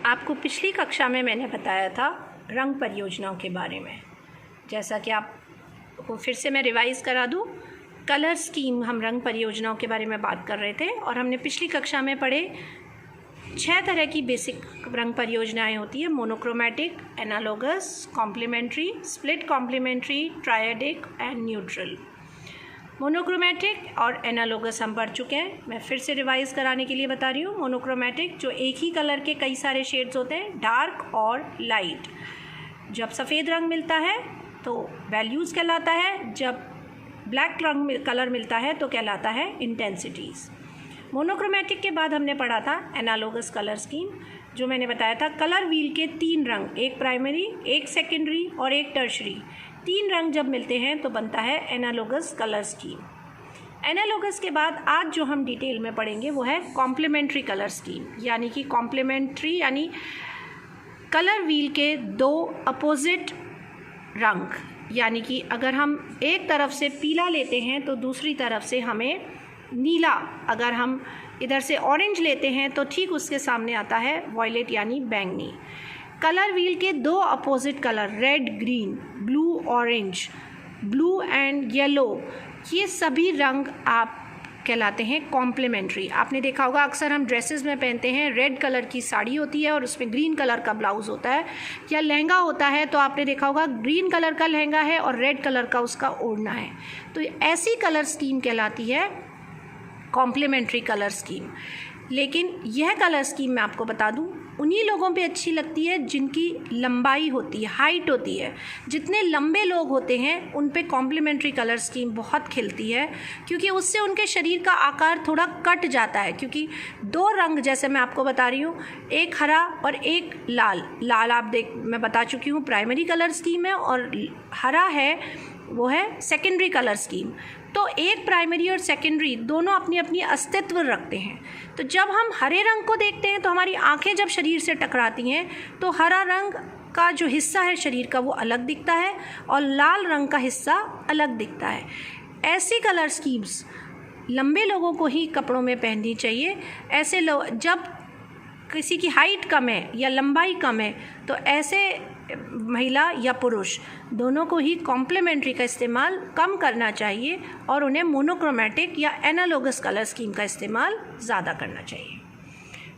आपको पिछली कक्षा में मैंने बताया था रंग परियोजनाओं के बारे में। जैसा कि आपको फिर से मैं रिवाइज़ करा दूँ, कलर स्कीम हम रंग परियोजनाओं के बारे में बात कर रहे थे और हमने पिछली कक्षा में पढ़े 6 तरह की बेसिक रंग परियोजनाएं होती है। Monochromatic, analogous, complementary, split complementary, triadic and neutral. Monochromatic और एनालॉगस हम पढ़ चुके हैं, मैं फिर से रिवाइज़ कराने के लिए बता रही हूँ। मोनोक्रोमैटिक जो एक ही कलर के कई सारे शेड्स होते हैं, डार्क और लाइट। जब सफ़ेद रंग मिलता है तो वैल्यूज़ कहलाता है, जब ब्लैक रंग कलर मिलता है तो कहलाता है इंटेंसिटीज़। मोनोक्रोमैटिक के बाद हमने पढ़ा था एनालॉगस कलर स्कीम, जो मैंने बताया था कलर व्हील के 3 रंग, एक प्राइमरी, एक सेकेंडरी और एक टर्शरी। 3 रंग जब मिलते हैं तो बनता है एनालॉगस कलर स्कीम। एनालॉगस के बाद आज जो हम डिटेल में पढ़ेंगे वो है कॉम्प्लीमेंट्री कलर स्कीम, यानी कि कॉम्प्लीमेंट्री यानी कलर व्हील के 2 अपोजिट रंग, यानी कि अगर हम एक तरफ से पीला लेते हैं तो दूसरी तरफ से हमें नीला, अगर हम इधर से ऑरेंज लेते हैं तो ठीक उसके सामने आता है वॉयलेट यानी बैंगनी। कलर व्हील के 2 opposite colour, red green, blue orange, blue and yellow, ये सभी रंग आप कहलाते हैं कॉम्प्लीमेंट्री। आपने देखा होगा अक्सर हम ड्रेसेस में पहनते हैं, रेड कलर की साड़ी होती है और उसमें ग्रीन कलर का ब्लाउज़ होता है, या लहंगा होता है तो आपने देखा होगा ग्रीन कलर का लहंगा है और रेड कलर का उसका ओढ़ना है। तो ऐसी कलर स्कीम कहलाती है कॉम्प्लीमेंट्री कलर स्कीम। लेकिन यह कलर स्कीम मैं आपको बता दूं, उन्हीं लोगों पे अच्छी लगती है जिनकी लंबाई होती है, हाइट होती है। जितने लंबे लोग होते हैं उन पे कॉम्प्लीमेंट्री कलर स्कीम बहुत खिलती है, क्योंकि उससे उनके शरीर का आकार थोड़ा कट जाता है। क्योंकि 2 रंग, जैसे मैं आपको बता रही हूँ, एक हरा और एक लाल। लाल आप मैं बता चुकी हूँ प्राइमरी कलर स्कीम है, और हरा है वो है सेकेंडरी कलर स्कीम। तो एक प्राइमरी और सेकेंडरी दोनों अपनी अपनी अस्तित्व रखते हैं। तो जब हम हरे रंग को देखते हैं तो हमारी आंखें जब शरीर से टकराती हैं तो हरा रंग का जो हिस्सा है शरीर का वो अलग दिखता है और लाल रंग का हिस्सा अलग दिखता है। ऐसी कलर स्कीम्स लंबे लोगों को ही कपड़ों में पहननी चाहिए। ऐसे लोग, जब किसी की हाइट कम है या लंबाई कम है तो ऐसे महिला या पुरुष दोनों को ही कॉम्प्लीमेंट्री का इस्तेमाल कम करना चाहिए और उन्हें मोनोक्रोमैटिक या एनालॉगस कलर स्कीम का इस्तेमाल ज़्यादा करना चाहिए।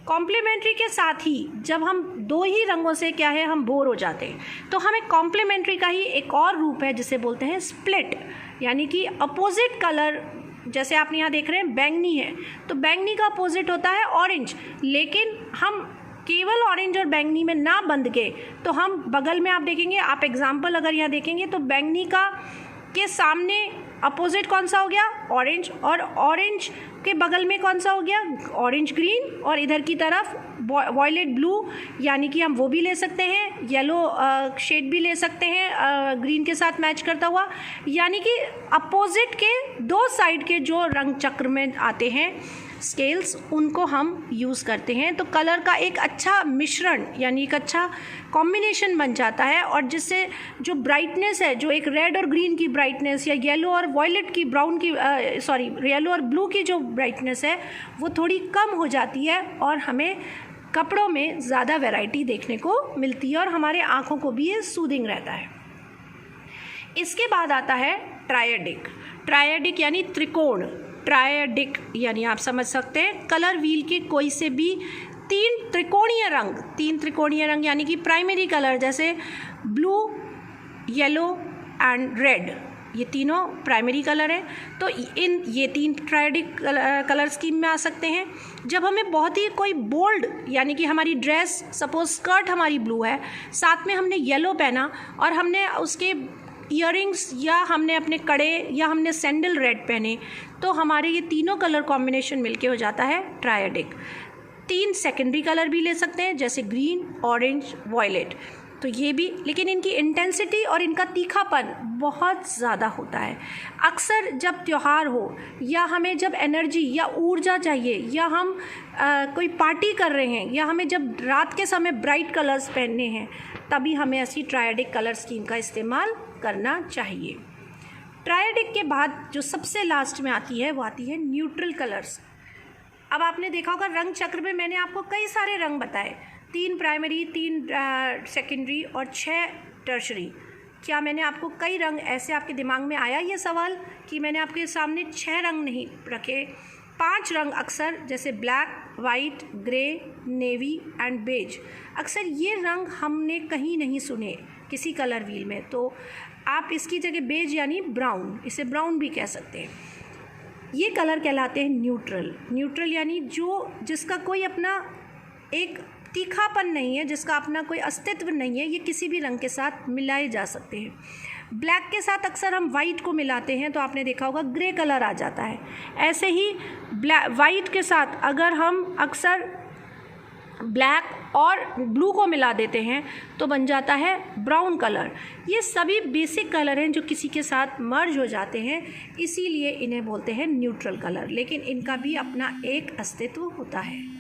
कॉम्प्लीमेंट्री के साथ ही जब हम 2 ही रंगों से क्या है हम बोर हो जाते हैं, तो हमें कॉम्प्लीमेंट्री का ही एक और रूप है जिसे बोलते हैं स्प्लिट, यानी कि अपोजिट कलर। जैसे आप यहाँ देख रहे हैं बैंगनी है, तो बैंगनी का अपोजिट होता है ऑरेंज, लेकिन हम केवल ऑरेंज और बैंगनी में ना बंध के, तो हम बगल में आप देखेंगे, आप एग्जाम्पल अगर यहाँ देखेंगे तो बैंगनी का के सामने अपोजिट कौन सा हो गया, ऑरेंज, और ऑरेंज के बगल में कौन सा हो गया, ऑरेंज ग्रीन, और इधर की तरफ वॉयलेट ब्लू, यानी कि हम वो भी ले सकते हैं, येलो शेड भी ले सकते हैं ग्रीन के साथ मैच करता हुआ। यानी कि अपोजिट के 2 साइड के जो रंग चक्र में आते हैं स्केल्स, उनको हम यूज़ करते हैं। तो कलर का एक अच्छा मिश्रण यानी एक अच्छा कॉम्बिनेशन बन जाता है, और जिससे जो ब्राइटनेस है, जो एक रेड और ग्रीन की ब्राइटनेस या येलो और वॉयलेट की ब्राउन की येलो और ब्लू की जो ब्राइटनेस है वो थोड़ी कम हो जाती है, और हमें कपड़ों में ज़्यादा वैरायटी देखने को मिलती है और हमारे आँखों को भी ये सूदिंग रहता है। इसके बाद आता है ट्रायडिक। ट्रायडिक यानी त्रिकोण। ट्रायडिक यानी आप समझ सकते हैं कलर व्हील के कोई से भी 3 त्रिकोणीय रंग यानी कि प्राइमरी कलर, जैसे ब्लू, येलो एंड रेड, ये तीनों प्राइमरी कलर हैं। तो ये 3 ट्रायडिक कलर स्कीम में आ सकते हैं। जब हमें बहुत ही कोई बोल्ड, यानी कि हमारी ड्रेस, सपोज स्कर्ट हमारी ब्लू है, साथ में हमने येलो पहना और हमने उसके ईयरिंग्स या हमने अपने कड़े या हमने सैंडल रेड पहने, तो हमारे ये तीनों कलर कॉम्बिनेशन मिलके हो जाता है ट्रायडिक। 3 सेकेंडरी कलर भी ले सकते हैं, जैसे ग्रीन, ऑरेंज, वॉयलेट। तो ये भी, लेकिन इनकी इंटेंसिटी और इनका तीखापन बहुत ज़्यादा होता है। अक्सर जब त्यौहार हो या हमें जब एनर्जी या ऊर्जा चाहिए, या हम कोई पार्टी कर रहे हैं, या हमें जब रात के समय ब्राइट कलर्स पहनने हैं, तभी हमें ऐसी ट्रायडिक कलर स्कीम का इस्तेमाल करना चाहिए। ट्रायडिक के बाद जो सबसे लास्ट में आती है वो आती है न्यूट्रल कलर्स। अब आपने देखा होगा रंग चक्र में मैंने आपको कई सारे रंग बताए, 3 प्राइमरी, 3 सेकेंडरी और 6 टर्शरी। क्या मैंने आपको कई रंग ऐसे आपके दिमाग में आया ये सवाल कि मैंने आपके सामने 6 रंग नहीं रखे, 5 रंग अक्सर, जैसे black, white, grey, navy and beige, अक्सर ये रंग हमने कहीं नहीं सुने किसी कलर व्हील में। तो आप इसकी जगह बेज यानी ब्राउन, इसे ब्राउन भी कह सकते हैं। ये कलर कहलाते हैं न्यूट्रल। न्यूट्रल यानी जिसका कोई अपना एक तीखापन नहीं है, जिसका अपना कोई अस्तित्व नहीं है, ये किसी भी रंग के साथ मिलाए जा सकते हैं। ब्लैक के साथ अक्सर हम वाइट को मिलाते हैं तो आपने देखा होगा ग्रे कलर आ जाता है। ऐसे ही वाइट के साथ अगर हम अक्सर ब्लैक और ब्लू को मिला देते हैं तो बन जाता है ब्राउन कलर। ये सभी बेसिक कलर हैं जो किसी के साथ मर्ज हो जाते हैं, इसीलिए इन्हें बोलते हैं न्यूट्रल कलर, लेकिन इनका भी अपना एक अस्तित्व होता है।